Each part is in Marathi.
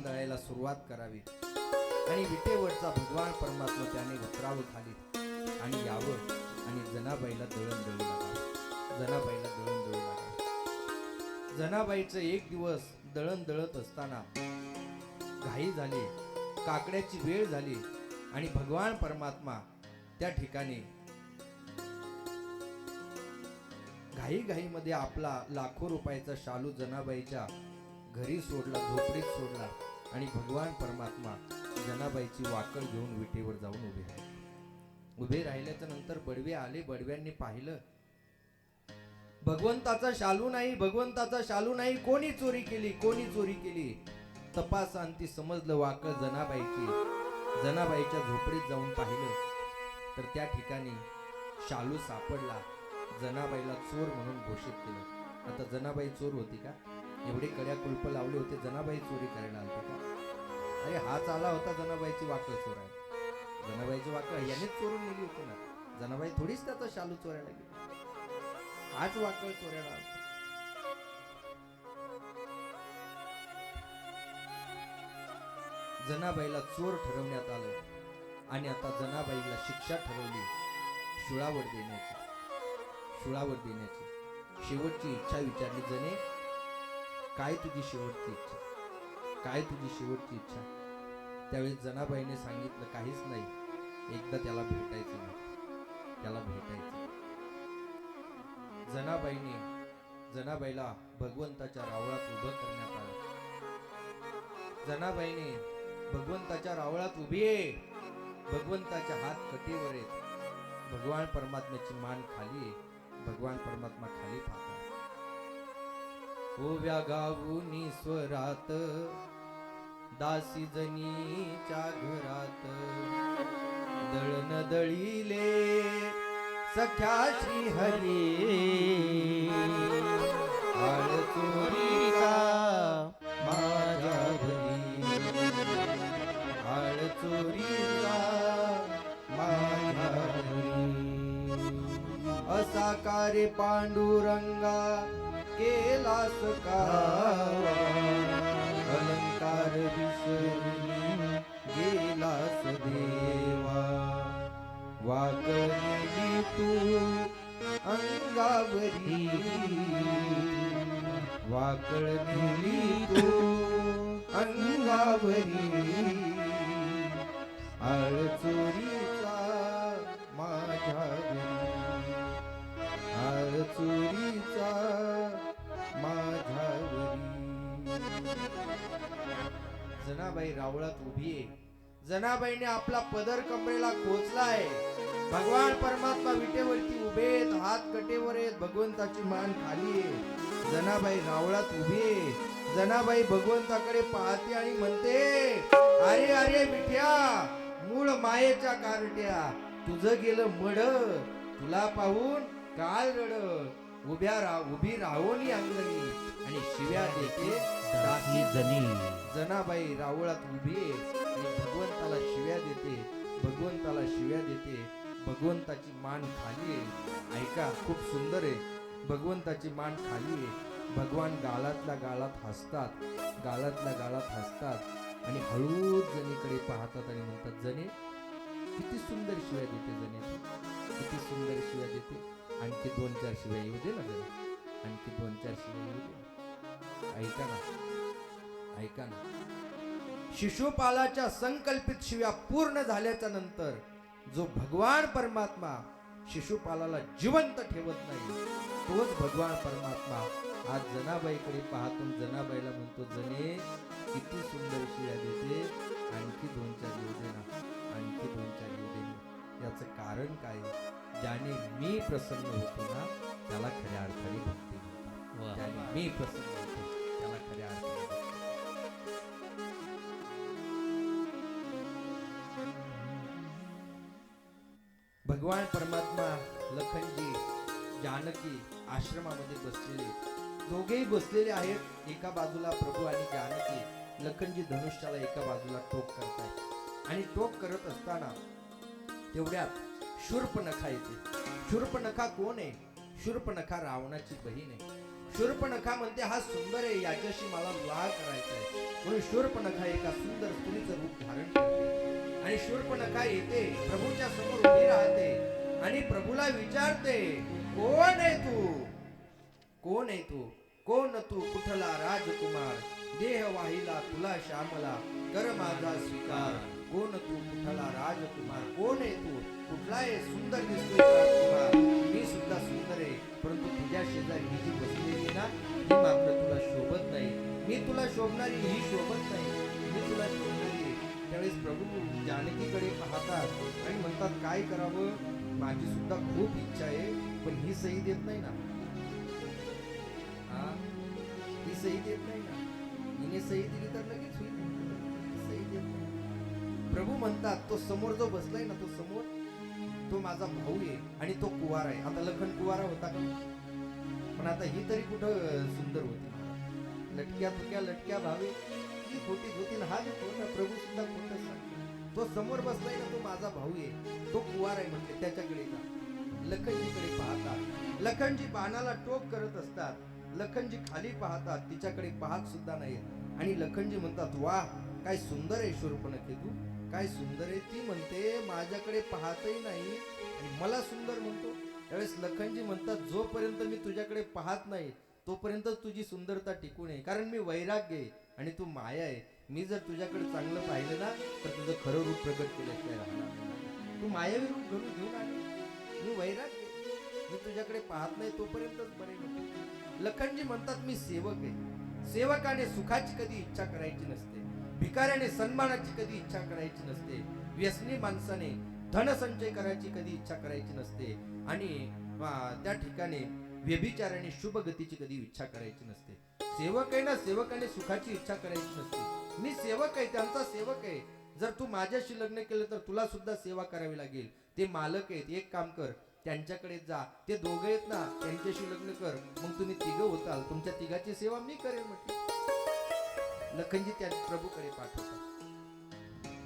दळायला सुरुवात करावी आणि विटेवरचा भगवान परमात्मा त्याने उतरावं खाली आणि यावं आणि जनाबाईला दळण दळू लागावं. जनाबाईला दळण दळू लागावं. जनाबाईचं एक दिवस दळण दळत असताना घाई झाली, काकड्याची वेळ झाली आणि भगवान परमात्मा त्या ठिकाणी घाईमध्ये आपला लाखो रुपयाचा शालू जनाबाईच्या घरी सोडला, झोपडीत सोडला आणि भगवान परमात्मा जनाबाईची वाकड घेऊन विटेवर जाऊन उभे राहिले. उभे राहिल्याच्या नंतर बडवे आले. बडव्यांनी पाहिलं, भगवंताचा शालू नाही, भगवंताचा शालू नाही. कोणी चोरी केली, कोणी चोरी केली? तपासांती समजलं वाकड जनाबाईची. जनाबाईच्या झोपडीत जाऊन पाहिलं तर त्या ठिकाणी शालू सापडला. जनाबाईला चोर म्हणून घोषित केलं. आता जनाबाई चोर होती का? एवढे कड्या कुलप लावले होते, जनाबाई चोरी करायला आलते का? अरे हाच आला होता जनाबाईची वाकड चोरायला. जनाबाईची वाकड यानेच चोरून नेली होती ना. जनाबाई थोडीच त्याचा शालू चोरायला गेली, हाच वाकड चोरायला आलता. जनाबाईला चोर ठरवण्यात आलं आणि आता जनाबाईला शिक्षा ठरवली शुळावर देण्याची. शुळावर देण्याची शेवटची इच्छा विचारली. जने, काय तुझी शेवटची इच्छा? काय तुझी शेवटची इच्छा? त्यावेळी जनाबाईने सांगितलं, काहीच नाही, एकदा त्याला भेटायचं नाही, त्याला भेटायचं. जनाबाईला भगवंताच्या रावळात उभं करण्यात आलं. जनाबाईने भगवंताच्या रावळात उभी आहे, भगवंताच्या हात कटेवर आहेत, भगवान परमात्म्याची मान खाली आहे, भगवान परमात्मा खाली पाहतात. ओव्या गाऊनी स्वरात दासी जनीच्या घरात दळण दळीले सख्या श्री हरी आळ चोरीला माझ्या घरी आळ चोरीला माझ्या घरी असा कार्य पांडुरंगा केलास का अलंकार विसरून गेलास देवा वाकली तू अंगावरी वाकळली तू अंगावरी आळ चोरीचा माझ्या घरी आळ चोरीचा माझ्या घरी. जनाबाई रावळात उभी आहे. जनाबाईने आपला पदर कमरेला खोचलाय. भगवान परमात्मा विटेवरती उभे आहेत, हात कटेवर आहेत, भगवंताची मान खाली आहे. जनाबाई रावळात उभी आहे. जनाबाई भगवंताकडे पाहते आणि म्हणते, अरे अरे विठ्या, मूळ मायेच्या कारट्या, तुझं गेलं मड, तुला पाहून काल रड. उभी राहोनी अंगणी आणि शिव्या देते दासी जनी. जनाबाई रावळात उभी आहे आणि भगवंताला शिव्या देते, भगवंताला शिव्या देते. भगवंताची मान खाली आहे. ऐका, खूप सुंदर आहे. भगवंताची मान खाली आहे. भगवान गालातल्या गालात हसतात, गालातल्या गालात हसतात आणि हळूच जनीकडे पाहतात आणि म्हणतात, जने, किती सुंदर शिव्या देते जने, किती सुंदर शिव्या देते. आणखी 2-4 शिव्या येऊ दे ना जरा, आणखी 2-4 शिव्या येऊ दे. ऐका ना, ऐका ना. शिशुपालाच्या संकल्पित शिव्या पूर्ण झाल्याच्या नंतर जो भगवान परमात्मा शिशुपालाला जिवंत ठेवत नाही, तोच भगवान परमात्मा आज जनाबाईकडे पाहतून जनाबाईला म्हणतो, जने, किती सुंदर शिव्या देते, आणखी 2-4 येऊ दे ना, आणखी 2-4 येऊ दे ना. याचं कारण काय? ज्याने मी प्रसन्न होतो ना, त्याला खऱ्या अर्थाने भक्ती म्हणतात. ज्याने मी प्रसन्न होतो त्याला खऱ्या अर्थाने भगवान परमात्मा लखनजी जानकी आश्रमामध्ये बसलेले, दोघेही बसलेले आहेत. एका बाजूला प्रभू आणि जानकी. लखनजी धनुष्याला एका बाजूला टोक करतायत आणि टोक करत असताना तेवढ्यात शूर्पणखा येते. शूर्पणखा कोण आहे? शूर्पणखा रावणाची बहीण आहे. शूर्पणखा म्हणते हा सुंदर आहे, याच्याशी मला विवाह करायचा आहे. म्हणून शूर्पणखा एका सुंदर स्त्रीचं रूप धारण करते आणि शूर्पणखा येते, प्रभूच्या समोर उभी राहते आणि प्रभूला विचारते, कोण आहे तू, कोण आहे तू, कोण तू, कुठला राजकुमार, देह वाहिला तुला श्यामला, कर माझा स्वीकार. कोण तू, कुठला राजकुमार, कोण आहे तू, कुठला आहे, सुंदर दिसतोय राजकुमार. मी सुद्धा सुंदर आहे, परंतु तुझ्या शेजारी ही जी बसलेली ना, ही मात्र तुला शोभत नाही. मी तुला शोभणारी, ही शोभत नाही, मी तुला शोभणारी. त्यावेळेस प्रभू जानकीकडे पाहतात आणि म्हणतात, काय करावं, माझी सुद्धा खूप इच्छा आहे, पण ही सही देत नाही ना. ही सही देत नाही ना. हिने सही दिली तर लगेच होईल, सही देत नाही. प्रभू म्हणतात, तो समोर जो बसलाय ना, तो समोर, तो माझा भाऊ आहे आणि तो कुवार आहे. आता लखन कुवारा होता का, पण आता ही तरी कुठं सुंदर होती. लटक्या तुक्या लटक्या भावे ही खोटीच होती ना. हा जो प्रभू सुद्धा खोटं सांगतो. तो समोर बसलाय ना, तो माझा भाऊ आहे, तो कुवार आहे म्हटले. त्याच्याकडे जा. लखनजीकडे पाहतात. लखनजी बाणाला टोक करत असतात. लखनजी खाली पाहतात, तिच्याकडे पाहत सुद्धा नाही. आणि लखनजी म्हणतात, वाह, काय सुंदर आहे शूर्पणखे तू, काय सुंदर आहे. ती म्हणते, माझ्याकडे पाहतही नाही आणि मला सुंदर म्हणतो. त्यावेळेस लखनजी म्हणतात, जोपर्यंत मी तुझ्याकडे पाहत नाही तोपर्यंत तुझी सुंदरता टिकून आहे, कारण मी वैराग्य आहे आणि तू माया आहे. मी जर तुझ्याकडे चांगलं पाहिलं ना, तर तुझं खरं रूप प्रगट केल्याशिवाय राहणार नाही. तू मायावी रूप घेऊन आली, मी वैराग्य, मी तुझ्याकडे पाहत नाही तोपर्यंतच बरे नको. लखनजी म्हणतात, मी सेवक आहे. सेवकाने सुखाची कधी इच्छा करायची नसते, भिकाऱ्याने सन्मानाची कधी इच्छा करायची नसते, व्यसनी माणसाने धनसंचय करायची कधी इच्छा करायची नसते आणि त्या ठिकाणी व्यभिचाराने शुभ गतीची कधी इच्छा करायची नसते. सेवक आहे ना, सेवकाने सुखाची इच्छा करायची नसते. मी सेवक आहे, त्यांचा सेवक आहे. जर तू माझ्याशी लग्न केलं तर तुला सुद्धा सेवा करावी लागेल. ते मालक आहेत, एक काम कर, त्यांच्याकडे जा, ते दोघं आहेत ना, त्यांच्याशी लग्न कर, मग तुम्ही तिघं होताल, तुमच्या तिघाची सेवा मी करेन म्हटलं. लखनजी त्या प्रभूकडे पाठवतात.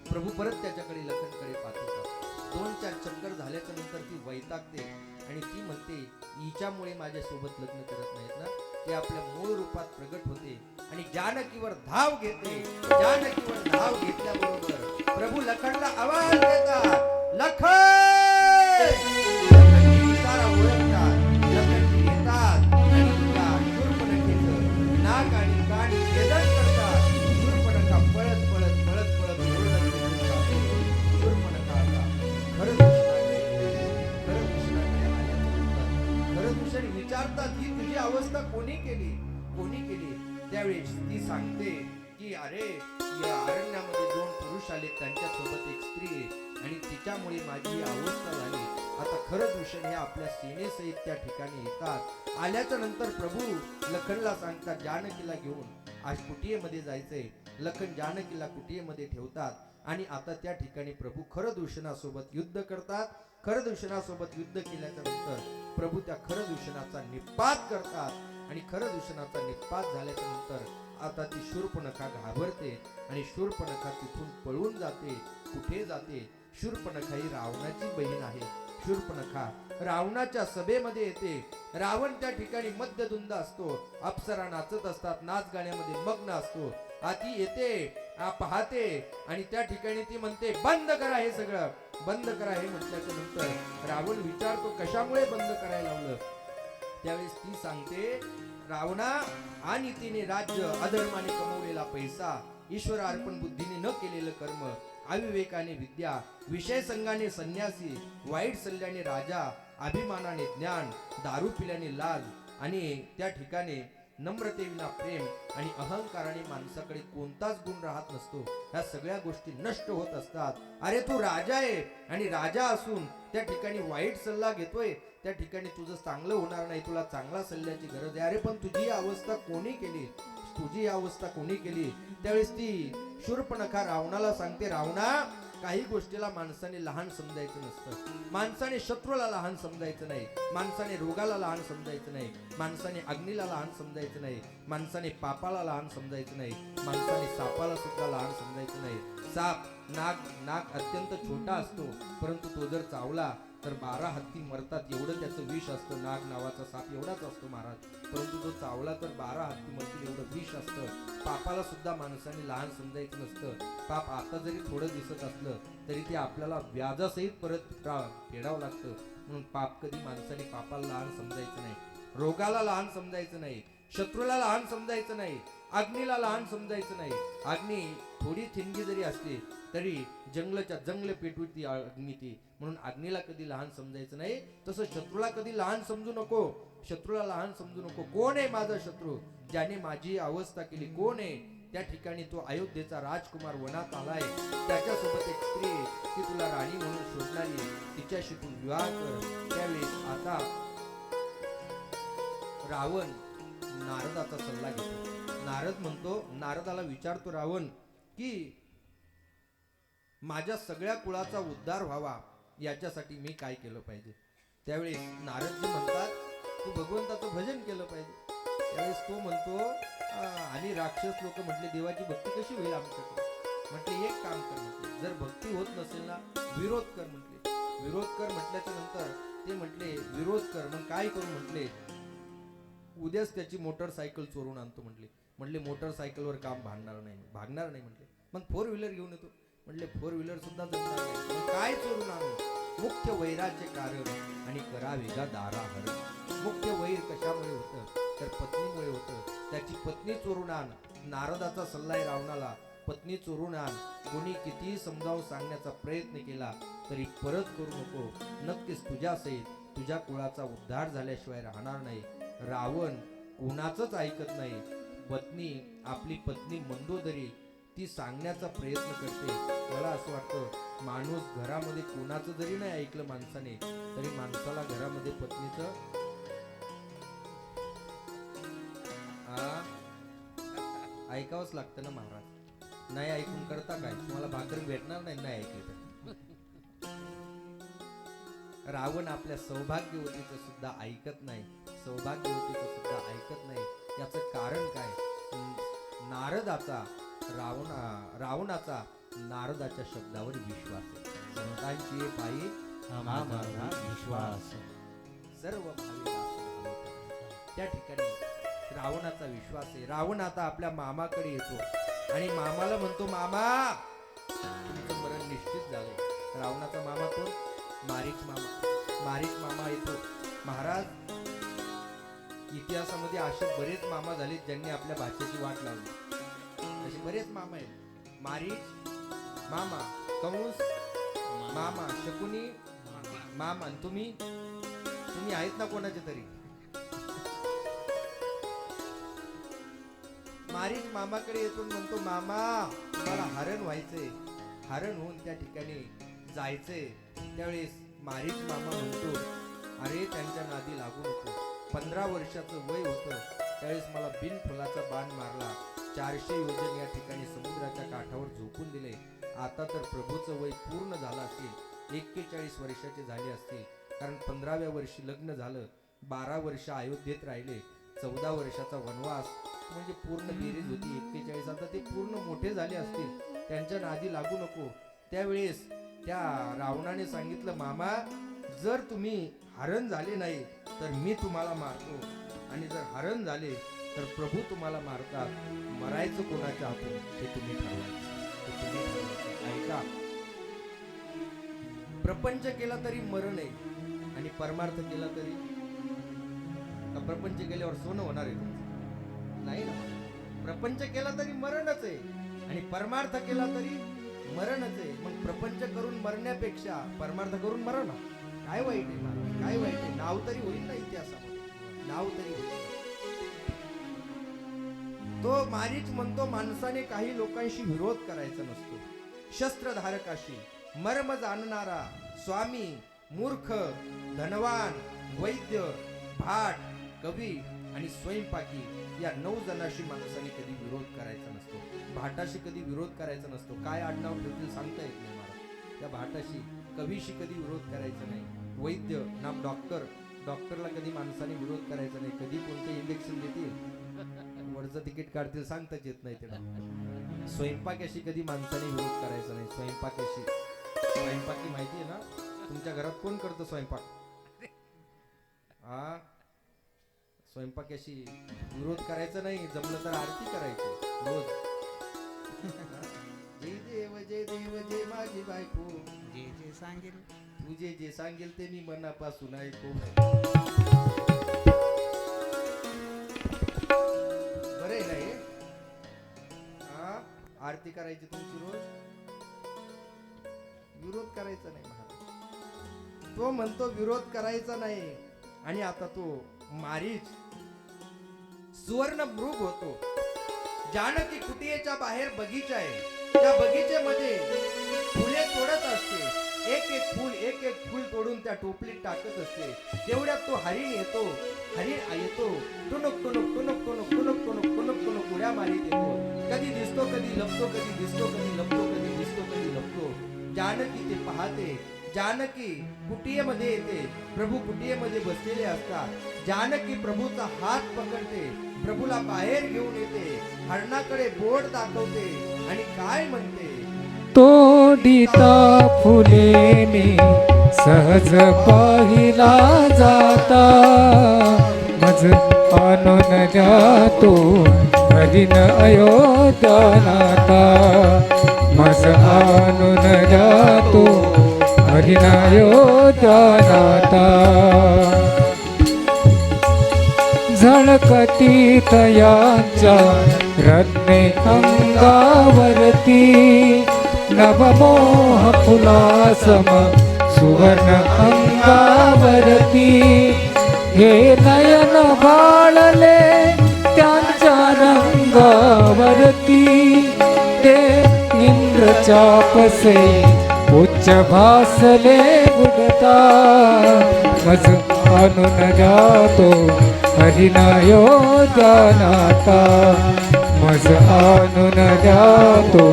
प्रभू परत त्याच्याकडे लखनकडे पाठवतात. 2-4 चक्कर झाल्याच्या नंतर ती वैतागते आणि ती म्हणते, हिच्यामुळे माझ्या सोबत लग्न करत नाहीत ना. ते आपल्या मूळ रूपात प्रगट होते आणि जानकीवर धाव घेते. जानकीवर धाव घेतल्याबरोबर प्रभू लखनला आवाज देतात, लखन. लखनजी इशारा ओळखतात. लखनजी येतात आणि त्या शूर्पणखेचं नाक आणि कान छेदन करतात. शूर्पणखा पळत पळत पळत पळत ओरडत निघून जाते. शूर्पणखा आता खरं दुष्णाने विचारतात, ही तुझी अवस्था कोणी केली, कोणी केली. त्यावेळेस ती सांगते की अरे, या अरण्यामध्ये 2 पुरुष आले, त्यांच्या सोबत एक स्त्री आहे आणि तिच्यामुळे माझी ही अवस्था झाली. आता खरं दूषण हे आपल्या सेनेसहित त्या ठिकाणी येतात. आल्याच्या नंतर प्रभू लखनला सांगतात, जानकीला घेऊन आज कुटियेमध्ये जायचंय. लखन जानकीला कुटियेमध्ये ठेवतात आणि आता त्या ठिकाणी प्रभू खरदूषणासोबत युद्ध करतात. खरदूषणासोबत युद्ध केल्याच्या नंतर प्रभू त्या खरदूषणाचा निपात करतात आणि खरदूषणाचा निपात झाल्याच्या नंतर आता ती शूर्पणखा घाबरते आणि शूर्पणखा तिथून पळून जाते. कुठे जाते? शूर्पणखा ही रावणाची बहीण आहे. शूर्पणखा रावणाच्या सभेमध्ये येते. रावण त्या ठिकाणी मध्यधुंद असतो, अप्सरा नाचत असतात, नाच गाण्यामध्ये मग्न असतो. ती येते, पाहते आणि त्या ठिकाणी ती म्हणते, बंद करा हे सगळं, बंद करा. हे म्हटल्याच्या नंतर रावण विचारतो, कशामुळे बंद करायला लावलं. त्यावेळेस ती सांगते, रावणा, आणि तिने राज्य, अधर्माने कमवलेला पैसा, ईश्वर अर्पण बुद्धीने न केलेलं कर्म, अविवेकाने विद्या, विषय संघाने संन्यासी, वाईट सल्ल्याने राजा, अभिमानाने ज्ञान, दारू पिल्याने लाज आणि त्या ठिकाणी नम्रतेविना प्रेम आणि अहंकाराने माणसाकडे कोणताच गुण राहत नसतो. ह्या सगळ्या गोष्टी नष्ट होत असतात. अरे तू राजा आहे आणि राजा असून त्या ठिकाणी वाईट सल्ला घेतोय, त्या ठिकाणी तुझं चांगलं होणार नाही, तुला चांगला सल्ल्याची गरज आहे. अरे पण तुझी अवस्था कोणी केली, तुझी अवस्था कोणी केली. त्यावेळेस ती शूर्पणखा रावणाला सांगते, रावणा, काही गोष्टीला माणसाने लहान समजायचं नसतं. माणसाने शत्रूला लहान समजायचं नाही, माणसाने रोगाला लहान समजायचं नाही, माणसाने अग्नीला लहान समजायचं नाही, माणसाने पापाला लहान समजायचं नाही, माणसाने सापाला सुद्धा लहान समजायचं नाही. साप नाग अत्यंत छोटा असतो, परंतु तो जर चावला तर 12 हत्ती मरतात एवढं त्याचं विष असतं. नाग नावाचा साप एवढाच असतो महाराज, परंतु तो चावला तर 12 हत्ती मरतील एवढं विष असतं. पापाला सुद्धा माणसाने लहान समजायचं नसतं. पाप आता जरी थोडं दिसत असलं तरी ते आपल्याला व्याजासहित परत फेडावं लागतं. म्हणून पाप कधी माणसाने पापाला लहान समजायचं नाही, रोगाला लहान समजायचं नाही, शत्रूला लहान समजायचं नाही, अग्नीला लहान समजायचं नाही. अग्नी थोडी थिंगी जरी असली तरी जंगलच्या जंगल पेटवती अग्नी ती, म्हणून अग्नीला कधी लहान समजायचं नाही. तसं शत्रूला कधी लहान समजू नको, शत्रूला लहान समजू नको. कोण आहे माझा शत्रू, ज्याने माझी अवस्था केली, कोण आहे? त्या ठिकाणी तो अयोध्येचा राजकुमार वनात आलाय, त्याच्यासोबत एक स्त्री, ती तुला राणी म्हणून शोधणारी, तिच्याशी तू विवाह कर. त्यावेळेस आता रावण नारदाचा सल्ला घेतो. नारद म्हणतो, नारदाला विचारतो रावण की माझ्या सगळ्या कुळाचा उद्धार व्हावा याच्यासाठी मी काय केलं पाहिजे. त्यावेळेस नारदजी म्हणतात, तू भगवंताचं भजन केलं पाहिजे. त्यावेळेस तो म्हणतो, आणि राक्षस लोक म्हटले देवाची भक्ती कशी होईल आमच्याकडे. म्हटले एक काम कर, म्हटले जर भक्ती होत नसेल ना विरोध कर. म्हटले विरोध कर म्हटल्याच्या नंतर ते म्हटले विरोध कर, मग काय करू. म्हटले उद्याच त्याची मोटरसायकल चोरून आणतो. म्हटले मोटरसायकलवर काम भागणार नाही. म्हटले मग 4 व्हीलर घेऊन येतो. म्हटले 4 व्हीलर सुद्धा जमणार नाही. मग काय चोरून आणू. मुख्य वैराचे कारण आणि करावे गा दारा हर. मुख्य वैर कशामुळे होतं तर पत्नीमुळे होतं. त्याची पत्नी चोरून आण. नारदाचा सल्ला आहे रावणाला, पत्नी चोरून आण. कोणी कितीही समजावून सांगण्याचा प्रयत्न केला तरी परत करू नको. नक्कीच तुझ्यासहित तुझ्या कुळाचा उद्धार झाल्याशिवाय राहणार नाही. रावण कोणाचंच ऐकत नाही. आपली पत्नी मंदोदरी ती सांगण्याचा प्रयत्न करते. मला असं वाटतं माणूस घरामध्ये कोणाचं जरी नाही ऐकलं माणसाने, तरी माणसाला घरामध्ये पत्नीचं ऐकावंच लागतं ना महाराज. नाही ऐकून करता काय, तुम्हाला भाकर भेटणार नाही नाही ऐकलं तर. रावण आपल्या सौभाग्यवतीचं सुद्धा ऐकत नाही, सौभाग्यवतीचं सुद्धा ऐकत नाही. याचं कारण काय. रावणाचा नारदाच्या शब्दावर विश्वास आहे. संतांची पायी माझा विश्वास, सर्व त्या ठिकाणी रावणाचा विश्वास आहे. रावण आता आपल्या मामाकडे येतो आणि मामाला म्हणतो, मामा तुमचं मरण निश्चित झालंय. रावणाचा मामा कोण, मारीच मामा. मारीच मामा येतो. महाराज इतिहासामध्ये असे बरेच मामा झालेत ज्यांनी आपल्या भाषेची वाट लावली. असे बरेच मामा आहेत. मारीच मामा, कंस मामा, शकुनी मामा. तुम्ही आहेत ना कोणाचे तरी. मारीच मामाकडे येतो, म्हणतो मामा तुम्हाला हरण व्हायचंय, हरण होऊन त्या ठिकाणी जायचंय. त्यावेळेस मारीच मामा म्हणतो, अरे त्यांच्या नादी लागू नको. 15 वर्षाचं वय होतं त्यावेळेस मला बिन फुलाचा बाण मारला. 400 योजन या ठिकाणी समुद्राच्या काठावर झोपून दिले. आता तर प्रभूचं वय पूर्ण झालं असेल, 41 वर्षाचे झाले असतील. कारण 15व्या वर्षी लग्न झालं, 12 वर्ष अयोध्येत राहिले, 14 वर्षाचा वनवास म्हणजे पूर्ण बेरीज होती 41. आता ते पूर्ण मोठे झाले असतील, त्यांच्या नादी लागू नको. त्यावेळेस त्या रावणाने सांगितलं, मामा जर तुम्ही हरण झाले नाही तर मी तुम्हाला मारतो, आणि जर हरण झाले तर प्रभू तुम्हाला मारतात. मरायचं कोणाच्या हातून हे तुम्ही ठरवायचं. ऐका, प्रपंच केला तरी मरण आहे आणि परमार्थ केला तरी. प्रपंच केल्यावर सोनं होणार आहे नाही ना. प्रपंच केला तरी मरणच आहे आणि परमार्थ केला तरी मरणच आहे. मग प्रपंच करून मरण्यापेक्षा परमार्थ करून मरण काय वाईट आहे महाराज, काय वाईट आहे. नाव तरी होईल ना इतिहासामध्ये, नाव तरी होईल. तो मारीच म्हणतो, माणसाने काही लोकांशी विरोध करायचा नसतो. शस्त्रधारकाशी, मर्म जाणणारा, स्वामी, मूर्ख, धनवान, वैद्य, भाट, कवी आणि स्वयंपाकी या 9 जणांशी माणसाने कधी विरोध करायचा नसतो. भाटाशी कधी विरोध करायचा नसतो. काय आडनाव ठेवतील सांगता येत नाही मला. त्या भाटाशी, कवीशी कधी विरोध करायचा नाही. वैद्य ना डॉक्टर, डॉक्टरला कधी माणसाने विरोध करायचा नाही. कधी कोणते इंजेक्शन देतील, वरचं तिकीट काढतील सांगताच येत नाही ते डॉक्टर. स्वयंपाकाशी कधी माणसाने विरोध करायचा नाही. स्वयंपाकाशी, स्वयंपाकी माहिती आहे ना, तुमच्या घरात कोण करतो स्वयंपाक? हा, स्वयंपाकाशी विरोध करायचा नाही, जमलं तर आरती करायची रोज. जय देव जय माझी बायको, जे जे सांगेल तुझे जे सांगेल ते मी मनापासून ऐकू. बरे नाही हा, आरती करायची तुमची रोज, विरोध करायचा नाही महाराज. तो म्हणतो विरोध करायचा नाही, आणि आता तो मारीच सुवर्ण मृग होतो. जानकी कुटियेच्या बाहेर बगीचा आहे, त्या बगीचेमध्ये फुले तोडत असते. एक एक फूल तोडून त्या टोपलीत टाकत असते. तेवढ्यात तो हरिण येतो. हरिण येतो, टुनुक टुनुक टुनुक टुनुक टुनुक टुनुक टुनुक टुनुक उड्या मारीत येतो. कधी दिसतो कधी लपतो, कधी दिसतो कधी लपतो, कधी दिसतो कधी लपतो. जानकी ते पाहते. जानकी कुटियेमध्ये येते. प्रभू कुटियेमध्ये बसलेले असतात. जानकी प्रभूचा हात पकडते, प्रभूला बाहेर घेऊन येते, हरणाकडे बोट दाखवते आणि काय म्हणते? तोडिता फुलेने सहज पाहिला जाता, मज आणून जातो हरिण अयोध्या नाता, मज आणून जातो हरिण अयोध्या नाता. झळकती तयांच्या रत्ने अंगावरती, नवमोह फुलासम सुवर्ण अंगावरती. हे नयन बाळले त्यांच्या रंगावरती, ते इंद्रच्या पसे उच्च भासले उडता, मज आणून जातो हरिण अयोध्या नाता, मज आणून जातो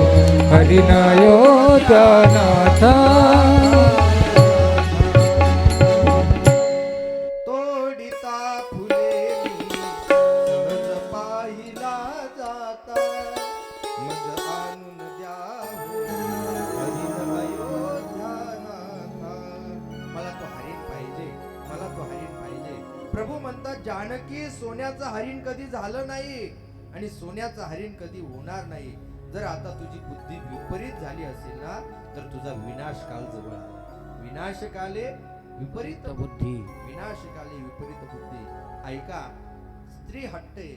हरिण अयोध्या नाथा. तोडिता फुले सहज पाहिला जाता, मज आणून द्यावो हरिण अयोध्या नाथा. मला तो हरिण पाहिजे, मला तो हरिण पाहिजे. प्रभू म्हणतात, जानकी सोन्याचं हरिण कधी झालं नाही आणि सोन्याचं हरिण कधी होणार नाही. जर आता तुझी बुद्धी विपरीत झाली असेल ना, तर तुझा विनाश काल जवळ आला. विनाशकाले विपरीत बुद्धी, विनाशकाले विपरीत बुद्धी. ऐका, स्त्री हट्टे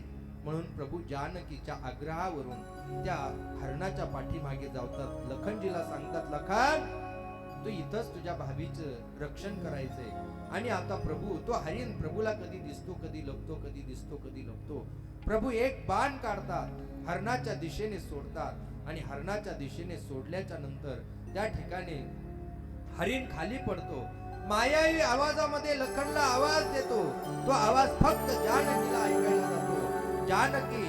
म्हणून प्रभू जानकीच्या आग्रहावरून त्या हरणाच्या पाठीमागे जातात. लखनजीला सांगतात, लखन तू इथंच तुझ्या भाभीचं रक्षण करायचंय. आणि आता प्रभू तो हरिण प्रभूला कधी दिसतो कधी लपतो, कधी दिसतो कधी लपतो. प्रभू एक बाण काढतात, हरणाच्या दिशेने सोडतात आणि हरणाच्या दिशेने सोडल्याच्या नंतर त्या ठिकाणी हरिण खाली पडतो. मायावी आवाजामध्ये लखनला आवाज देतो. तो आवाज फक्त जानकीला ऐकायला जातो. जानकी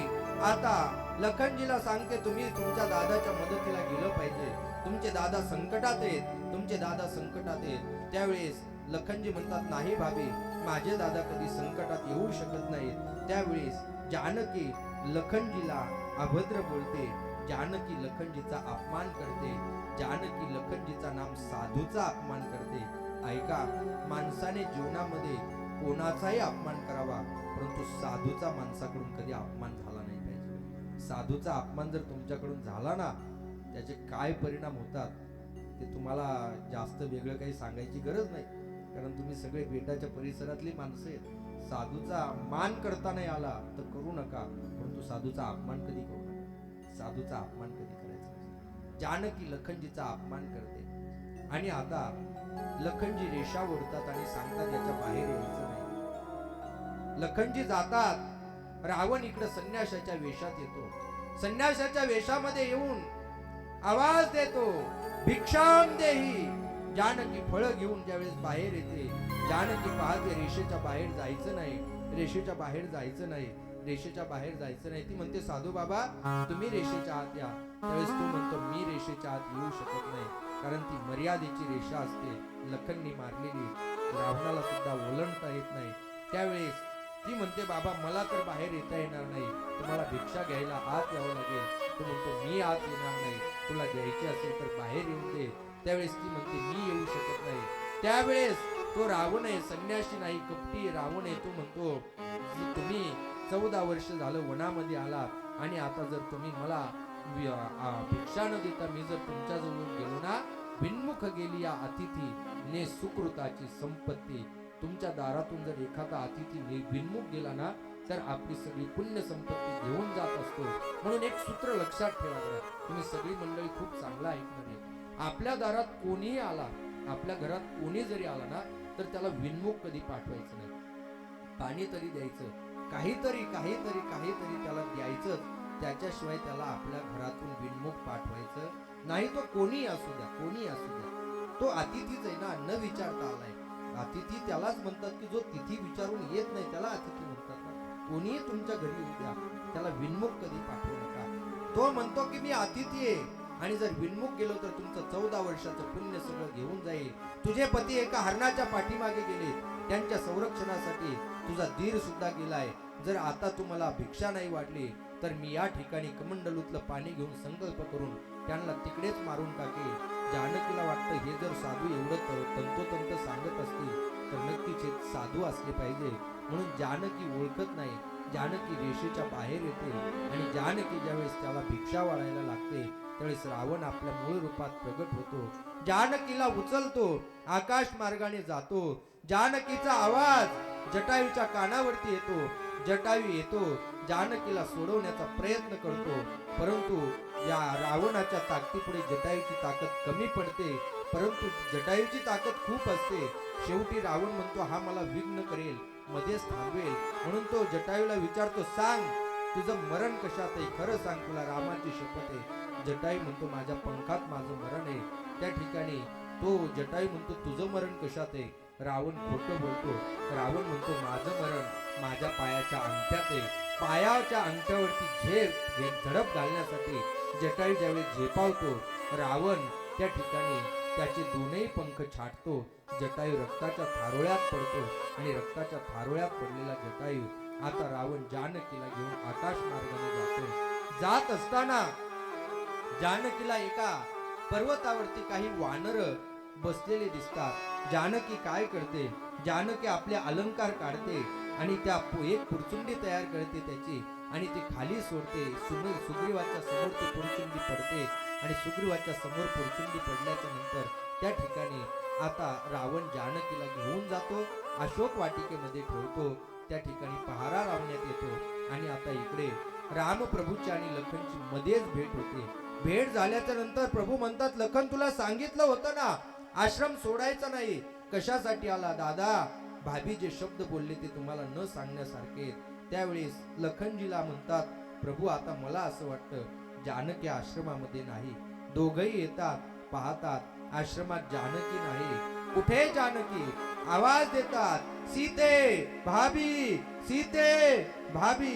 आता लखनजीला सांगते, तुम्ही तुमच्या दादाच्या मदतीला गेलं पाहिजे. तुमचे दादा संकटात आहेत, तुमचे दादा संकटात आहेत. त्यावेळेस लखनजी म्हणतात, नाही भाभी, माझे दादा कधी संकटात येऊ शकत नाहीत. त्यावेळेस जानकी लखनजीला अभद्र बोलते. जानकी लखनजीचा अपमान करते. जानकी लखनजीचा नाम साधूचा अपमान करते. ऐका, माणसाने जीवनामध्ये कोणाचाही अपमान करावा, परंतु साधूचा माणसाकडून कधी अपमान झाला नाही पाहिजे. साधूचा अपमान जर तुमच्याकडून झाला ना, त्याचे काय परिणाम होतात ते तुम्हाला जास्त वेगळं काही सांगायची गरज नाही, कारण तुम्ही सगळे बेटाच्या परिसरातली माणसं आहेत. साधूचा मान करता नाही आला तर करू नका, परंतु साधूचा अपमान कधी करू नका. साधूचा अपमान कधी करायचा नाही. जानकी लखनजीचा अपमान करते आणि आता लखनजी रेषा ओढतात आणि सांगतात, याच्या बाहेर यायचं नाही. लखनजी जातात. रावण इकडे संन्याशाच्या वेशात येतो. संन्याशाच्या वेशामध्ये येऊन आवाज देतो, भिक्षाम देही. जानकी फळं घेऊन ज्यावेळेस बाहेर येते, जानकी पाहते रेषेच्या बाहेर जायचं नाही, रेषेच्या बाहेर जायचं नाही, रेषेच्या बाहेर जायचं नाही. ती म्हणते, साधू बाबा तुम्ही रेषेच्या आत या. त्यावेळेस तो म्हणतो, मी रेषेच्या आत येऊ शकत नाही, कारण ती मर्यादेची रेषा असते, लखननी मारलेली. रावणाला सुद्धा ओलांडता येत नाही. त्यावेळेस ती म्हणते, बाबा मला तर बाहेर येता येणार नाही, तुम्हाला भिक्षा घ्यायला आत यावं लागेल. तो म्हणतो, मी आत येणार नाही, तुला द्यायची असेल तर बाहेर येऊन दे. त्यावेळेस ती म्हणते, मी येऊ शकत नाही, त्यावेळेस तो रावण आहे, संन्यासी नाही, कपटी आहे, रावण आहे. तो म्हणतो तुम्ही 14 वर्ष झालं वनामध्ये आलात आणि आता जर तुम्ही मला भिक्षा न देता मी जर तुमच्या जवळून गेलो ना, विन्मुख गेली या अतिथी ने सुकृताची संपत्ती. तुमच्या दारातून जर एखादा अतिथी विन्मुख गेला ना, तर आपली सगळी पुण्य संपत्ती घेऊन जात असतो. म्हणून एक सूत्र लक्षात ठेवा करा. तुम्ही सगळी मंडळी खूप चांगला ऐकणार आहे. आपल्या दारात कोणीही आला, आपल्या घरात कोणी जरी आला ना, तर त्याला विन्मुख कधी पाठवायचं नाही. पाणी तरी द्यायचं, काहीतरी काहीतरी काहीतरी त्याला द्यायचंच. त्याच्याशिवाय त्याला आपल्या घरातून विन्मुख पाठवायचं नाही. तो कोणी असू द्या, कोणी असू द्या, तो अतिथीच आहे ना, न विचारता आलाय. अतिथी त्यालाच म्हणतात की जो तिथी विचारून येत नाही, त्याला अतिथी म्हणतात ना. कोणीही तुमच्या घरी येऊ द्या, त्याला विन्मुख कधी पाठवू नका. तो म्हणतो की मी अतिथी आहे आणि जर विन्मुख गेलो तर तुमचं 14 वर्षाचं पुण्य सगळं घेऊन जाईल. तुझे पती एका हरणाच्या पाठीमागे गेले, त्यांच्या संरक्षणासाठी तुझा धीर सुद्धा गेलाय. जर आता तुम्हाला भिक्षा नाही वाटली तर मी या ठिकाणी कमंडलूतलं पाणी घेऊन संकल्प करून त्यांना तिकडेच मारून टाके. जानकीला वाटतं हे जर साधू एवढं तंतोतंत सांगत असतील तर नक्कीच हे साधू असले पाहिजे. म्हणून जानकी ओळखत नाही. जानकी रेषेच्या बाहेर येते आणि जानकी ज्यावेळेस त्याला भिक्षा वाढायला लागते त्यावेळेस रावण आपल्या मूळ रूपात प्रगट होतो. जानकीला उचलतो, आकाश मार्गाने जातो. जानकीचा आवाज जटायूच्या कानावरती येतो. जटायू येतो, जानकीला सोडवण्याचा प्रयत्न करतो, परंतु या रावणाच्या ताकदीपुढे जटायूची ताकद कमी पडते. परंतु जटायूची ताकद खूप असते. शेवटी रावण म्हणतो हा मला विघ्न करेल, मध्येच थांबवेल. म्हणून तो जटायूला विचारतो, सांग तुझं मरण कशात आहे, खरं सांग, तुला रामाची शपथ आहे. जटायू म्हणतो माझ्या पंखात माझं मरण आहे. त्या ठिकाणी तो जटायू म्हणतो तुझं मरण कशात आहे. रावण खोटं बोलतो. रावण म्हणतो माझं मरण माझ्या पायाच्या अंगठ्यात आहे. पायाच्या अंगठ्यावरती झडप घालण्यासाठी जटायू ज्यावेळी झेपावतो, रावण त्या ठिकाणी त्याचे दोनही पंख छाटतो. जटायू रक्ताच्या थारोळ्यात पडतो आणि रक्ताच्या थारोळ्यात पडलेला जटायू आता रावण जानकीला घेऊन आकाश मार्गाने जातो. जात असताना जानकीला एका पर्वतावरती काही वानर बसलेले दिसतात. जानकी काय करते, जानकी आपले अलंकार काढते आणि त्या एक पुरचुंडी तयार करते त्याची आणि ती खाली सोडते. सुग्रीवाच्या समोर ती पुरचुंडी पडते आणि सुग्रीवाच्या समोर पुरचुंडी पडल्याच्या नंतर त्या ठिकाणी आता रावण जानकीला घेऊन जातो, अशोक वाटिकेमध्ये ठेवतो. त्या ठिकाणी पहारा लावण्यात येतो आणि आता इकडे रामप्रभूची आणि लखनची मध्येच भेट होते. भेट झाल्याच्या नंतर प्रभू म्हणतात, लखन तुला सांगितलं होतं ना आश्रम सोडायचा नाही. कशासाठी आला दादा? भाभी जे शब्द बोलले ते तुम्हाला न सांगण्यासारखे. त्यावेळेस लखनजीला म्हणतात, प्रभू आता मला असं वाटतं जानकी आश्रमामध्ये नाही. दोघही येतात, पाहतात आश्रमात जानकी नाही. कुठे जानकी? आवाज देतात, सीते भाभी, सीते भाभी.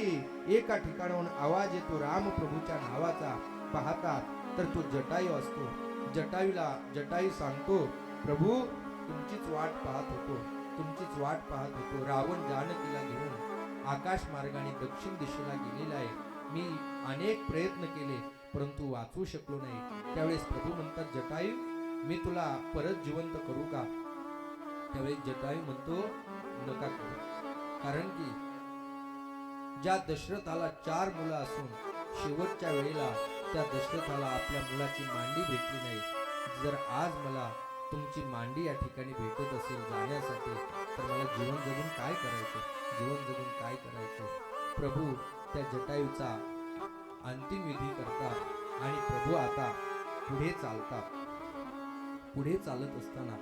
एका ठिकाणाहून आवाज येतो रामप्रभूच्या नावाचा. पाहतात तर तो जटायू असतो. जटायू सांगतो, प्रभू तुमचीच वाट पाहत होतो, तुमचीच वाट पाहत होतो. रावण जानकीला घेऊन आकाश मार्गाने दक्षिण दिशेला गेलेला आहे. मी अनेक प्रयत्न केले परंतु वाचू शकलो नाही. त्यावेळेस प्रभू म्हणतात, जटायू मी तुला परत जिवंत करू का? त्यावेळेस जटायू म्हणतो, नका करू. कारण की ज्या दशरथाला 4 मुलं असून शेवटच्या वेळेला त्या दशरथाला आपल्या मुलाची मांडी भेटली नाही. जर आज मला तुमची मांडी या ठिकाणी भेटत असेल जाण्यासाठी तर मला जीवन जगून काय करायचं, जीवन जगून काय करायचं? प्रभू त्या जटायूचा अंतिम विधी करतात आणि प्रभू आता पुढे चालतात. पुढे चालत असताना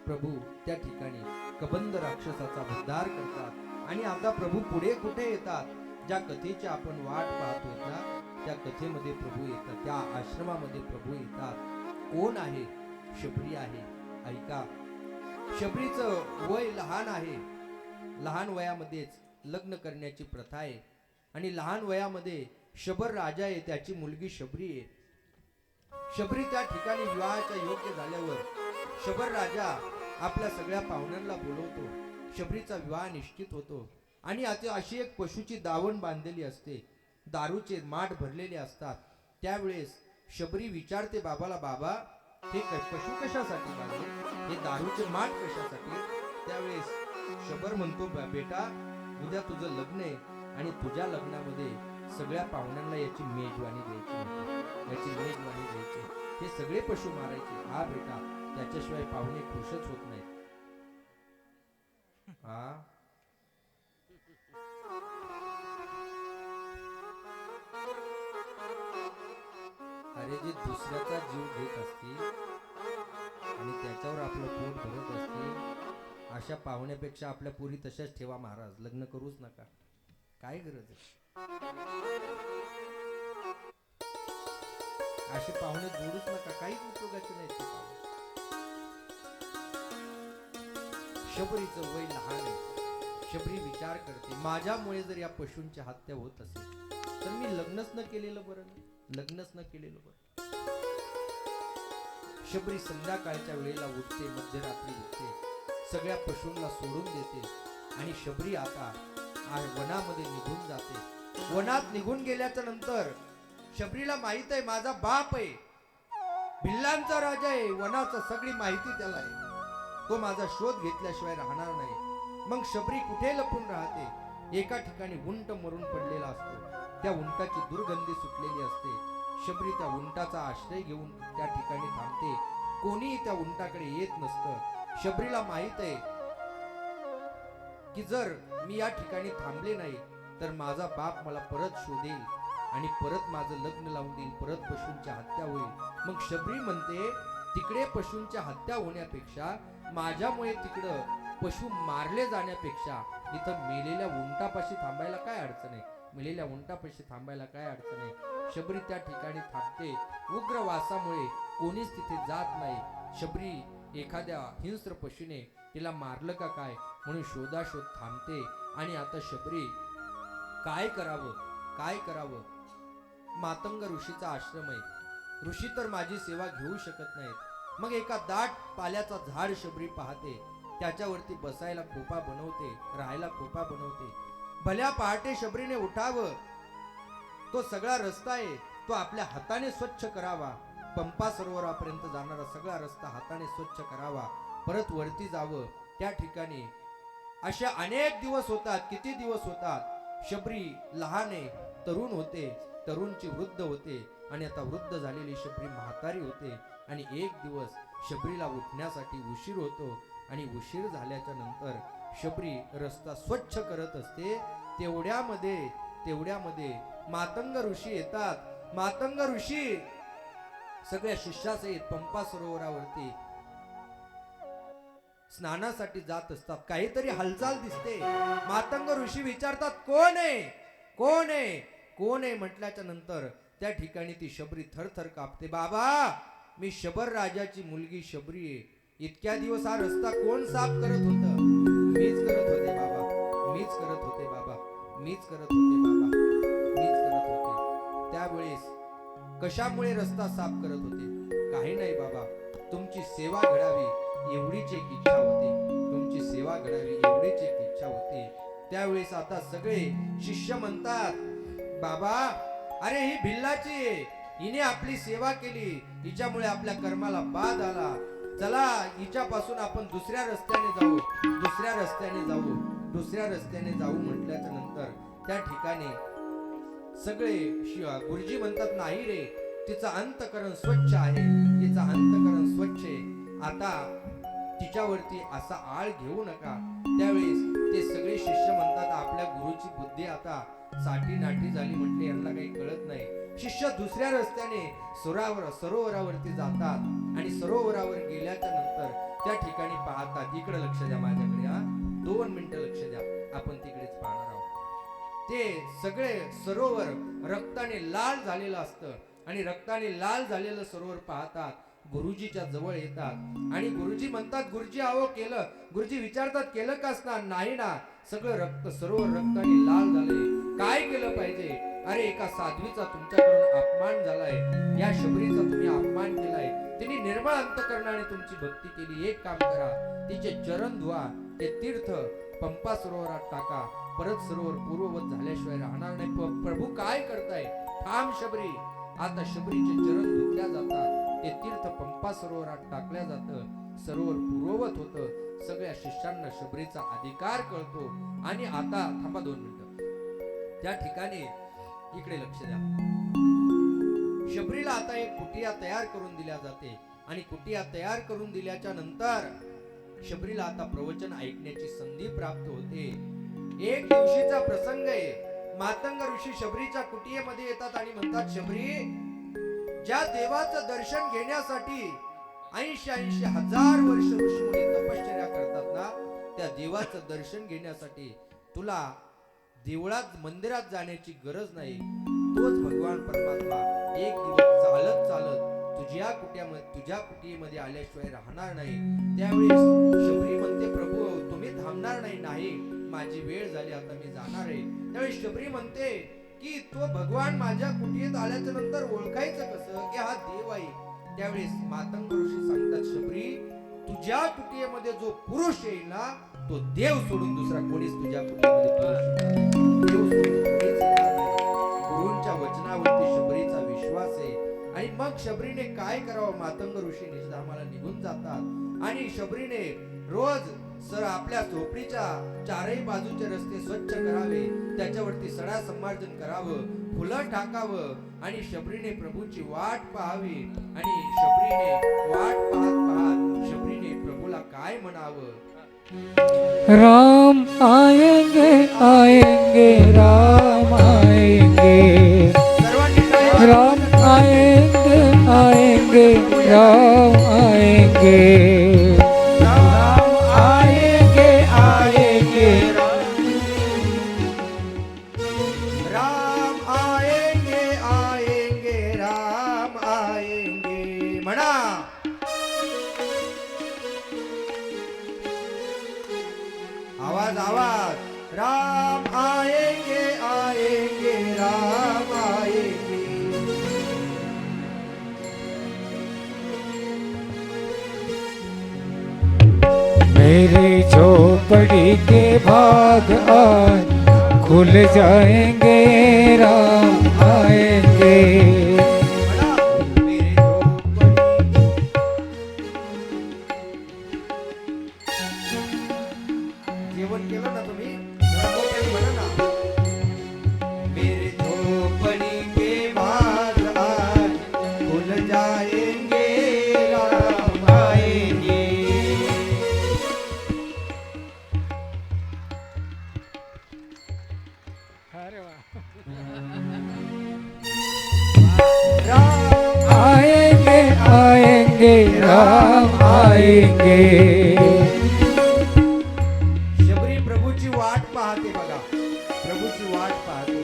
प्रभू त्या ठिकाणी कबंद राक्षसाचा उद्धार करतात आणि आता प्रभू पुढे कुठे येतात? ज्या कथेची आपण वाट पाहतोय ना त्या कथेमध्ये प्रभू येतात, त्या आश्रमामध्ये प्रभू येतात. कोण आहे? शबरी आहे. ऐका, शबरीचं वय लहान आहे. लहान वयामध्येच लग्न करण्याची प्रथा आहे आणि लहान वयामध्ये शबर राजा आहे, त्याची मुलगी शबरी आहे. शबरी त्या ठिकाणी विवाहाच्या योग्य झाल्यावर शबर राजा आपल्या सगळ्या पाहुण्यांना बोलवतो. शबरीचा विवाह निश्चित होतो आणि आता अशी एक पशुची दावण बांधलेली असते, दारूचे माठ भरलेले असतात. त्यावेळेस शबरी विचारते बाबाला, बाबा पशु कशासाठी बांधले, हे दारूचे माठ कशासाठी. त्यावेळेस शबर म्हणतो, बेटा उद्या तुझं लग्न आहे आणि तुझ्या लग्नामध्ये सगळ्या पाहुण्यांना याची मेजवानी द्यायची होती, याची मेजवानी द्यायची. हे सगळे पशु मारायचे. हा बेटा, त्याच्याशिवाय पाहुणे खुशच होत नाहीत. हा अरे, जे दुसऱ्याचा जीव घेत असतील आणि त्याच्यावर आपलं पोट भरत असतील, अशा पाहुण्यापेक्षा आपल्या पुरी तशाच ठेवा महाराज. लग्न करूच नका. काय गरज आहे? असे पाहुणे जोडूच नका. काहीच उपयोगाचे नाही ते पाहुणे. शबरीचं वय लहान आहे. शबरी विचार करते, माझ्यामुळे जर या पशूंची हत्या होत असेल तर मी लग्नच न केलेलं बरं. लग्नच न केलेलं बरं. शबरी संध्याकाळच्या वेळेला उठते, मध्यरात्री उठते, सगळ्या पशूंना सोडून देते आणि शबरी आता वनामध्ये निघून जाते. वनात निघून गेल्याच्या नंतर शबरीला माहित आहे, माझा बाप आहे, भिल्लांचा राजा आहे, वनाचा सगळी माहिती त्याला आहे, तो माझा शोध घेतल्याशिवाय राहणार नाही. मग शबरी कुठे लपून राहते? एका ठिकाणी उंट मरून पडलेला असतो. त्या उंटाची दुर्गंधी सुटलेली असते. शबरी त्या उंटाचा आश्रय घेऊन त्या ठिकाणी थांबते. कोणीही त्या उंटाकडे येत नसतं. शबरीला माहित आहे की जर मी या ठिकाणी थांबले नाही तर माझा बाप मला परत शोधेल आणि परत माझं लग्न लावून देईल, परत पशूंची हत्या होईल. मग शबरी म्हणते, तिकडे पशूंच्या हत्या होण्यापेक्षा, माझ्यामुळे तिकडं पशु मारले जाण्यापेक्षा इथं मेलेल्या उंटापाशी थांबायला काय अडचण आहे? मेलेल्या उंटापाशी थांबायला काय अडचण आहे? शबरी त्या ठिकाणी थांबते. उग्र वासामुळे कोणीच तिथे जात नाही. शबरी एखाद्या हिंस्र पशुने तिला मारलं का काय म्हणून शोधाशोध थांबते. आणि आता शबरी काय करावं, काय करावं? मातंग ऋषीचा आश्रम आहे. ऋषी तर माझी सेवा घेऊ शकत नाहीत. मग एका दाट पाल्याचा झाड शबरी पाहते, त्याच्यावरती बसायला खोपा बनवते, राहायला खोपा बनवते. भल्या पहाटे शबरीने उठावं. तो सगळा रस्ता आहे तो आपल्या हाताने स्वच्छ करावा. पंपा सरोवरापर्यंत जाणारा सगळा रस्ता हाताने स्वच्छ करावा. परत वरती जावं. त्या ठिकाणी अशा अनेक दिवस होतात. किती दिवस होतात? शबरी लहान आहे, तरुण होते, तरुणची वृद्ध होते आणि आता वृद्ध झालेली शबरी म्हातारी होते. आणि एक दिवस शबरीला उठण्यासाठी उशीर होतो आणि उशीर झाल्याच्या नंतर शबरी रस्ता स्वच्छ करत असते. तेवढ्यामध्ये मातंग ऋषी येतात. मातंग ऋषी सगळ्या शिष्यासहित पंपा सरोवरावरती स्नानासाठी जात असतात. काहीतरी हालचाल दिसते. मातंग ऋषी विचारतात, कोण आहे, कोण आहे, कोण आहे? म्हटल्याच्या नंतर त्या ठिकाणी ती शबरी थरथर कापते. बाबा, मी शबर राजाची मुलगी शबरी आहे. इतक्या दिवस हा रस्ता कोण साफ करत होतं? मीच करत होते बाबा, मीच करत होते बाबा, मीच करत होते बाबा, मीच करत होते. त्यावेळेस कशामुळे रस्ता साफ करत होते? काही नाही बाबा, तुमची सेवा घडावी एवढीच एक इच्छा होती. तुमची सेवा घडावी एवढीच एक इच्छा होती. त्यावेळेस आता सगळे शिष्य म्हणतात, बाबा, अरे ही भिल्लाची आहे, हिने आपली सेवा केली, हिच्यामुळे आपल्या कर्माला बाध आला. चला, हिच्यापासून आपण दुसऱ्या रस्त्याने जाऊ, दुसऱ्या रस्त्याने जाऊ, दुसऱ्या रस्त्याने जाऊ. म्हटल्याच्या नंतर त्या ठिकाणी सगळे गुरुजी म्हणतात, नाही रे, तिचं अंतकरण स्वच्छ आहे, तिचं अंतकरण स्वच्छ आहे, आता तिच्यावरती असा आळ घेऊ नका. त्यावेळेस ते सगळे शिष्य म्हणतात, आपल्या गुरुची बुद्धी आता साठी नाठी झाली, म्हटले यांना काही कळत नाही. शिष्य दुसऱ्या रस्त्याने सरोवरावरती जातात आणि सरोवरावर गेल्याच्या नंतर त्या ठिकाणी पाहतात. इकडे लक्ष द्या माझ्याकडे, हा 2 मिनिटं लक्ष द्या, आपण तिकडेच पाहणार आहोत. ते सगळे सरोवर रक्ताने लाल झालेलं असतं आणि रक्ताने लाल झालेलं सरोवर पाहतात. गुरुजीच्या जवळ येतात आणि गुरुजी म्हणतात, गुरुजी अहो केलं. गुरुजी विचारतात, केलं का स्नान? नाही ना, सगळं सरोवर रक्ताने लाल झाले. काय केलं पाहिजे? अरे, एका साध्वीचा तुमच्याकडून अपमान झालाय, या शबरीचा तुम्ही अपमान केलाय. तिने निर्मळ अंतकरणाने तुमची भक्ती केली. एक काम करा, तिचे चरण धुवा, ते तीर्थ पंपा सरोवरात टाका. परत सरोवर पूर्ववत झाल्याशिवाय राहणार नाही. प्रभू काय करताय? थांब शबरी. आता शबरीचे चरण धुतल्या जातात. ते तीर्थ पंपा पंपा सरोवरात टाकल्या जातं. सरोवर पूर्ववत होतं. सगळ्या शिष्यांना शबरीचा अधिकार कळतो. आणि आता थांबा 2 मिनिटं. त्या ठिकाणी इकडे लक्ष द्या. शबरीला आता एक कुटिया तयार करून दिल्या जाते. आणि कुटिया तयार करून दिल्याच्या नंतर शबरीला आता प्रवचन ऐकण्याची संधी प्राप्त होते. एक दिवशीचा प्रसंग आहे. मातंग ऋषी शबरीच्या कुटियेमध्ये येतात आणि म्हणतात, शबरी, ज्या देवाचं दर्शन घेण्यासाठी 80 हजार वर्ष ऋषीमुनी तपश्चर्या करतात ना, त्या देवाचं दर्शन घेण्यासाठी तुला देवळात मंदिरात जाण्याची गरज नाही. तोच भगवान परमात्मा एक दिवस चालत चालत तुझ्या कुटियेमध्ये आल्याशिवाय राहणार नाही. त्यावेळेस शबरी म्हणते, प्रभू तुम्ही थांबणार नाही, माझी वेळ झाली, आता मी जाणार आहे. त्यावेळेस शबरी म्हणते की तो भगवान माझ्या कुटियेत आल्याच्या नंतर ओळखायचं कसं की हा देव आहे. त्यावेळेस मातंग ऋषी सांगतात, शबरी, तुझ्या कुटियेमध्ये जो पुरुष येईल ना, तो देव सोडून दुसरा कोणीच तुझ्या कुटियेमध्ये देव सोडून कोणीच येणार नाही. गुरूंच्या वचनावरती शबरीचा विश्वास आहे. आणि मग शबरीने काय करावं, मातंग ऋषी निजधामाला निघून जातात. आणि शबरीने रोज आपल्या झोपडीच्या चारही बाजूचे रस्ते स्वच्छ करावे, त्याच्यावरती सडा संमार्जन करावं, फुलं टाकावं आणि शबरीने प्रभूची वाट पाहावी. आणि शबरीने वाट पाहत पाहत शबरीने प्रभूला काय म्हणावं, राम आएंगे आएंगे राम आएंगे, राम आएंगे आएंगे राम आएंगे, राम आएंगे आएंगे राम आएंगे आएंगे राम आएंगे. म्हणा, आवाज आवाज, राम आएंगे आएंगे राम आएंगे. मेरी झोपड़ी के भाग आज खुल जाएंगे राम आएंगे, जेवण केलं ना तुम्ही, म्हणा ना, मेरे झोपड़ी के भाग आज खुल जाएंगे राम आएंगे. आएंगे आएंगे राम आएंगे. शबरी प्रभूची वाट पाहते बघा, प्रभूची वाट पाहते.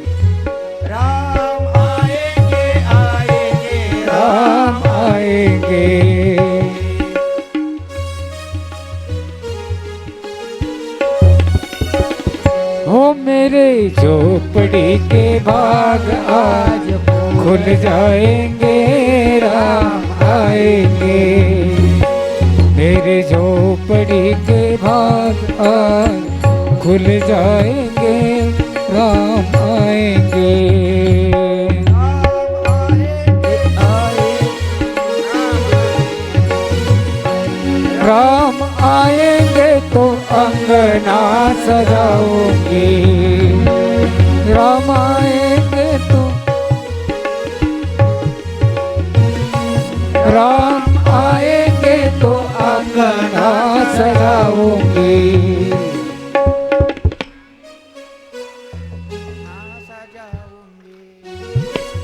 राम आएंगे आएंगे राम आएंगे. हो मेरे झोपड़ी के भाग आज खुल जाएंगे राम आएंगे, मेरे झोपड़ी के भाग आज खुल जाएंगे राम आएंगे. राम आएंगे तो अंगना सजाऊंगी, राम आएंगे तो राम आएंगे तो अंगना सजाऊंगी.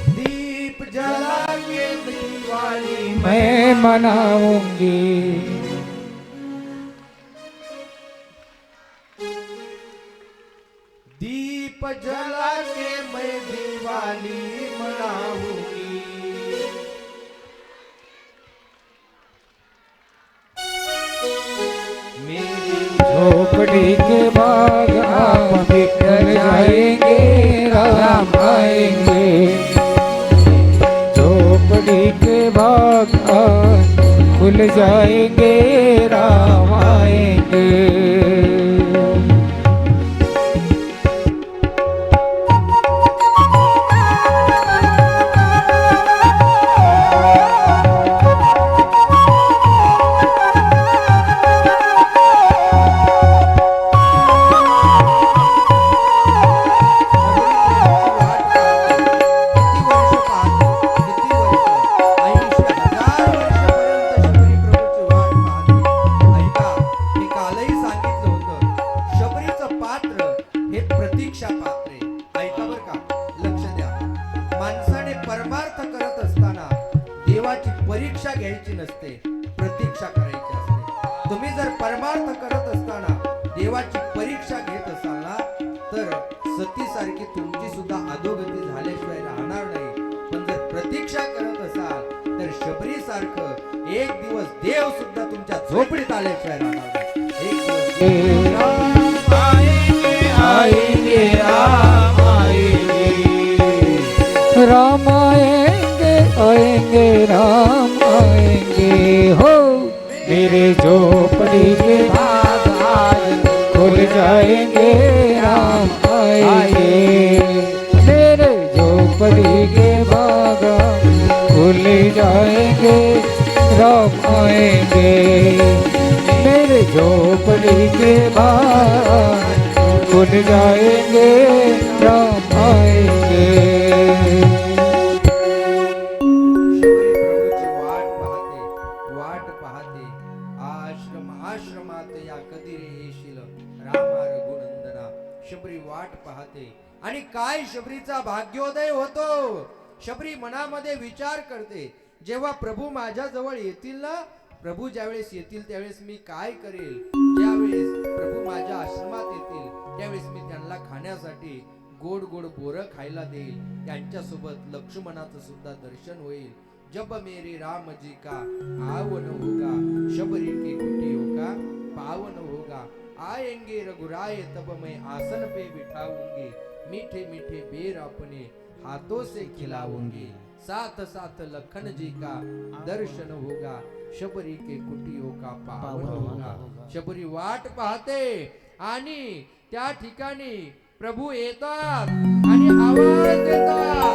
दीप जला के दिवाली मैं मनाऊंगी. दीप जला के मैं दिवाली मनाऊंगी. मेरी झोपड़ी के भाग आप बिखर जाएंगे राम आएंगे, झोपड़ी के भाग आप खुल जाएंगे राम आएंगे. घ्यायची नसते, प्रतीक्षा करायची असते. तुम्ही जर परमार्थ करत असताना देवाची परीक्षा घेत असाल ना, तर सतीसारखी तुमची सुद्धा अधोगती झाल्याशिवाय राहणार नाही. पण जर प्रतीक्षा करत असाल तर शबरी सारखं एक दिवस देव सुद्धा तुमच्या झोपडीत आल्याशिवाय राहणार नाही. एक दिवस राम आएंगे राम आएंगे राम आएंगे आएंगे राम आएंगे हो मेरे झोपड़ी के भाग आज खुल जाएंगे राम आएंगे मेरे झोपड़ी के भाग खुल जाएंगे राम आएंगे मेरे झोपड़ी के बाहर खुल जाएंगे राम आएंगे. शबरी प्रभूची वाट पाहते. आश्रमात या कधी रे येशील रामा रघुनंदना. शबरी वाट पाहते आणि काय शबरीचा भाग्योदय होतो. शबरी मनामध्ये विचार करते, जेव्हा प्रभू माझ्या जवळ येतील ना, प्रभू ज्यावेळेस येतील त्यावेळेस मी काय करेल. ज्यावेळेस प्रभू माझ्या आश्रमात येतील त्यावेळेस मी त्यांना खाण्यासाठी गोड गोड बोरं खायला देईल. त्यांच्यासोबत लक्ष्मणाचं सुद्धा दर्शन होईल. जब मेरे राम जी का आवन होगा शबरी के कुटियों का पावन होगा. आएंगे रघुराय तब मैं आसन पे बिठाऊंगी. मीठे मीठे बेर अपने हाथों से खिलाऊंगी. साथ साथ लखन जी का दर्शन होगा शबरी के कुटियों का पावन होगा. शबरी वाट पाहते आणि त्या ठिकाणी प्रभू येतात आणि आवाज देतात,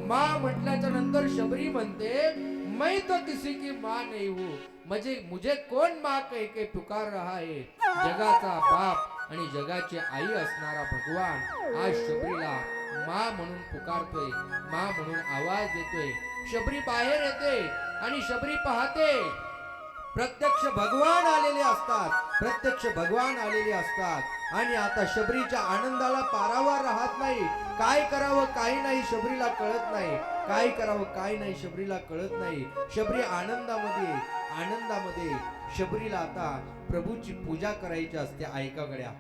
माँ म्हटल्याच्या नंतर शबरी म्हणते, मैं तो किसी की माँ नहीं हूँ. मुझे कौन माँ कह के पुकार रहा है. जगाचा बाप आणि जगाची आई असणारा भगवान आज शबरीला माँ म्हणून पुकारतोय, माँ म्हणून आवाज देतोय. शबरी बाहेर येते आणि शबरी पाहते प्रत्यक्ष भगवान आलेले असतात. आणि आता शबरीच्या आनंदाला पारावार राहत नाही. काय करावं काही नाही शबरीला कळत नाही. काय करावं काय नाही शबरीला कळत नाही. शबरी आनंदामध्ये शबरीला आता प्रभूची पूजा करायची असते. ऐका गड्या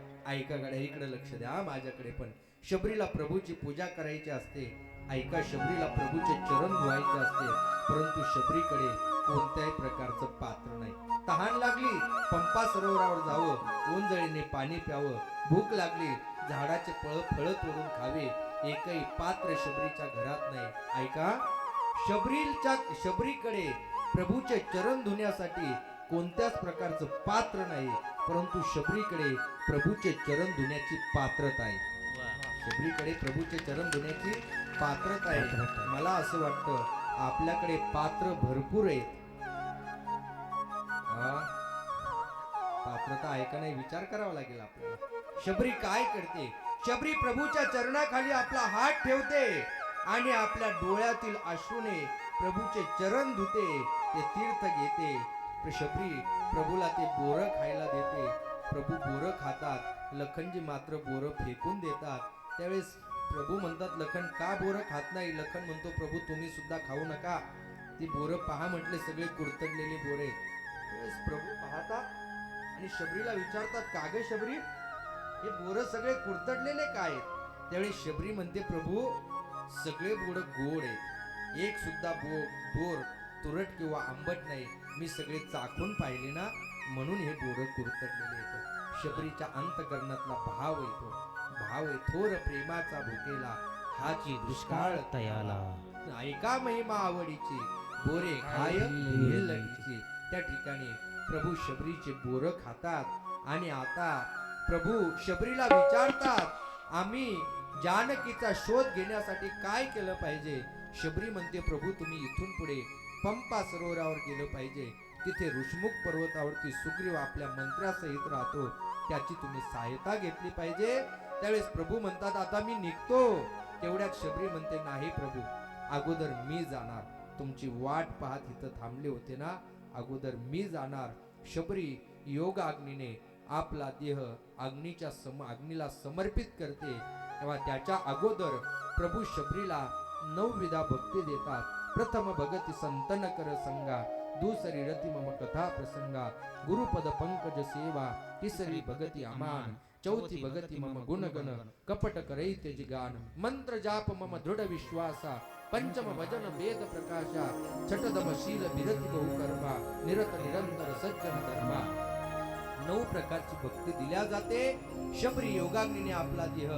इकडे लक्ष द्या माझ्याकडे पण. शबरीला प्रभूची पूजा करायची असते. ऐका, शबरीला प्रभूचे चरण धुवायचे असते. परंतु शबरीकडे कोणत्याही प्रकारचं पात्र नाही. तहान लागली पंपा सरोवरावर जावं, ओंजळीने पाणी प्यावं. भूक लागली झाडाचे फळ तोडून खावे. एकही पात्र शबरीच्या घरात नाही. ऐका, शबरीकडे प्रभूचे चरण धुण्यासाठी कोणत्याच प्रकारचं पात्र नाही. परंतु शबरीकडे प्रभूचे चरण धुण्याची पात्रता आहे. शबरीकडे प्रभूचे चरण धुण्याची पात्रता आहे. मला असं वाटतं आपल्याकडे पात्र भरपूर आहेत. पात्रता आहे का नाही विचार करावा लागेल आपल्याला. शबरी काय करते. शबरी प्रभूच्या चरणाखाली आपला हात ठेवते आणि आपल्या डोळ्यातील अश्रूने प्रभूचे चरण धुते, ते तीर्थ घेते. शबरी प्रभूला ते बोरं खायला देते. प्रभू बोरं खातात. लखनजी मात्र बोरं फेकून देतात. त्यावेळेस प्रभू म्हणतात, लखन का बोरं खात नाही. लखन म्हणतो, प्रभू तुम्ही सुद्धा खाऊ नका. ती बोरं पहा म्हटले, सगळे कुरतडलेले बोरे. त्यावेळेस प्रभू पाहतात आणि शबरीला विचारतात, का ग शबरी हे बोरं सगळे कुरतडलेले काय? त्यावेळेस शबरी म्हणते, प्रभू सगळे बोरं गोड आहेत. एक सुद्धा बोर तुरट किंवा आंबट नाही. मी सगळे चाखून पाहिले ना, म्हणून हे बोरं कुरतडलेले आहेत. शबरीच्या अंतकरणातला भाव आहे थोर प्रेमाचा भुकेला हाची दुष्काळ तयाला. ऐका महिमा आवडीची बोरे खाय लगीची. त्या ठिकाणी प्रभू शबरीचे बोरं खातात आणि आता प्रभू शबरीला विचारतात, आम्ही जानकीचा शोध घेण्यासाठी काय केलं पाहिजे. शबरी म्हणते, प्रभू तुम्ही इथून पुढे पंपा सरोवरावर गेलं पाहिजे. तिथे ऋषमुख पर्वतावरती सुग्रीव आपल्या मंत्र्यासहित राहतो, त्याची तुम्ही सहायता घेतली पाहिजे. त्यावेळेस प्रभू म्हणतात, आता मी निघतो. तेवढ्यात शबरी म्हणते, नाही प्रभू अगोदर मी जाणार. तुमची वाट पाहत इथं थांबले होते ना, अगोदर मी जाणार. शबरी योग अग्नीने आपला देह अग्नीला समर्पित करते. तेव्हा त्याच्या अगोदर प्रभू शबरीला नवविधा भक्ती देतात. प्रथम भगती संतन कर संगा, दुसरी रती मम कथा प्रसंगा, गुरुपद पंकज सेवा, तिसरी भगती अमान, चौथी भगती मम गुणगण, कपट करई तेजी गान, मंत्र जाप मम दृढ विश्वासा, पंचम भजन वेद प्रकाशा, छटदम शील विरती बहु कर्मा, निरत निरंतर सज्जन धर्मा. 9 प्रकारची भक्ती दिल्या जाते. शबरी योगाग्नीने आपला देह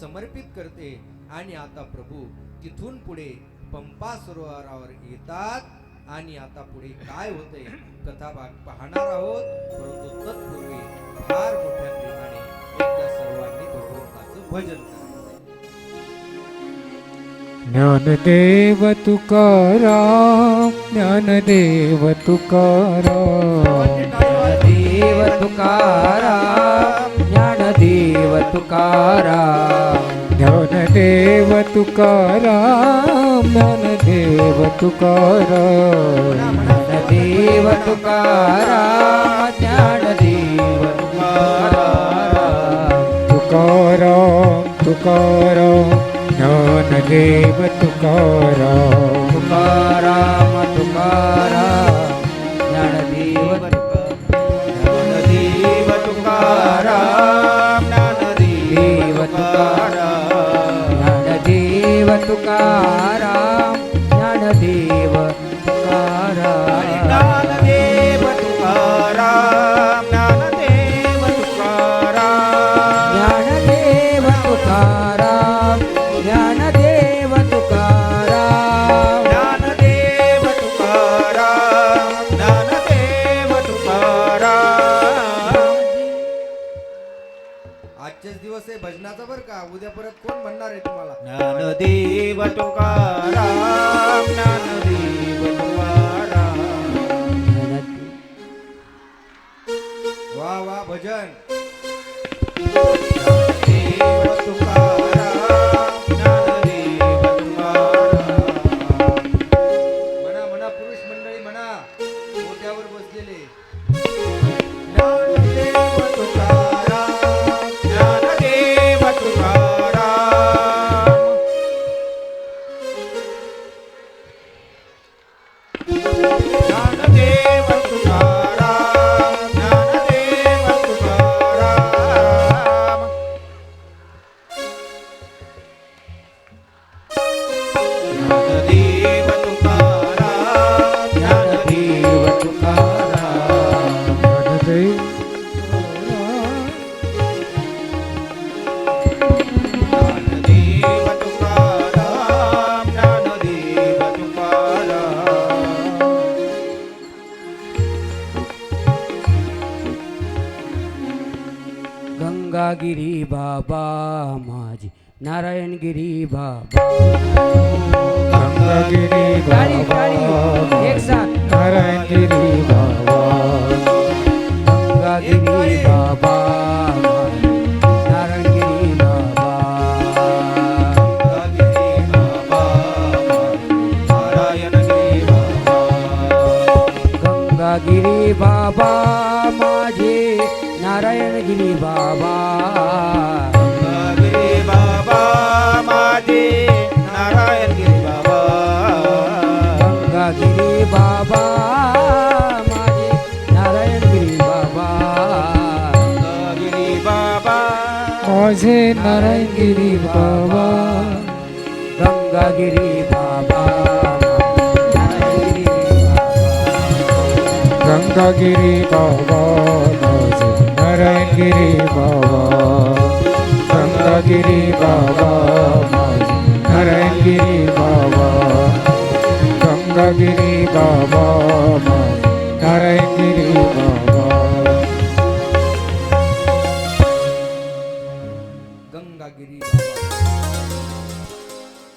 समर्पित करते आणि आता प्रभू तिथून पुढे पंपा सरोवरावर येतात. आणि आता पुढे काय होते कथा भाग पाहणार आहोत. परंतु तत्पूर्वी फार मोठ्या प्रेमाने एकदा सर्वांनी भगवंताचं भजन करायचं. ज्ञानदेव तुकाराम, ज्ञानदेव तुकाराम, देव तुकाराम, ज्ञानदेव तुकाराम, ज्ञानदेव तुकाराम, ज्ञानदेव तुकाराम, देव तुकाराम, ज्ञानदेव तुकाराम, तुकाराम तुकाराम, ज्ञानदेव तुकाराम, तुकाराम तुकाराम, ज्ञानदेव ज्ञानदेव तुकाराम, ज्ञानदेव तुकाराम, ज्ञानदेव तुकाराम, ज्ञानदेव तुकाराम, ज्ञानदेव तुकाराम, ज्ञानदेव तुकाराम, ज्ञानदेव तुकाराम, ज्ञानदेव तुकाराम, ज्ञानदेव तुकाराम, ज्ञानदेव तुकाराम. आजचेच दिवस आहे भजनाचा बर का. उद्या परत कोण म्हणणार आहे तुम्हाला. ज्ञानदेव तुकाराम, ज्ञानदेव तुकाराम. वा वा भजन. ज्ञानदेव तुकाराम, ज्ञानदेव तुकाराम. म्हणा म्हणा पुरुष मंडळी म्हणा मोठ्यावर बसलेले. ज्ञानदेव तुकाराम, ज्ञानदेव तुकाराम. ज्ञानदेव तुकाराम, ज्ञानदेव तुकाराम. ज्ञानदेव तुकाराम, ज्ञानदेव तुकाराम. ज्ञानदेव तुकाराम, ज्ञानदेव तुकाराम. गंगागिरी बाबा माझी, नारायणगिरी बाबा. गंगागिरी ताली, बाबा, ताली, एक साथ. नारायणगिरी बाबा, गंगागिरी बाबा माझी, नारायणगिरी बाबा. गंगागिरी बाबा माझी, नारायणगिरी बाबा. गंगागिरी बाबा माझे, नारायणगिरी बाबा. गंगागिरी बाबा माझे, नारायणगिरी बाबा. गंगागिरी बाबा माझे, नारायणगिरी बाबा. गंगागिरी बाबा माझे नारायणगिरी बाबा, गंगागिरी बाबा, नारायणगिरी बाबा. गंगागिरी बाबा माझे नारायणगिरी बाबा, गंगागिरी बाबा माझे नारायणगिरी बाबा, गंगागिरी बाबा माझे नारायणगिरी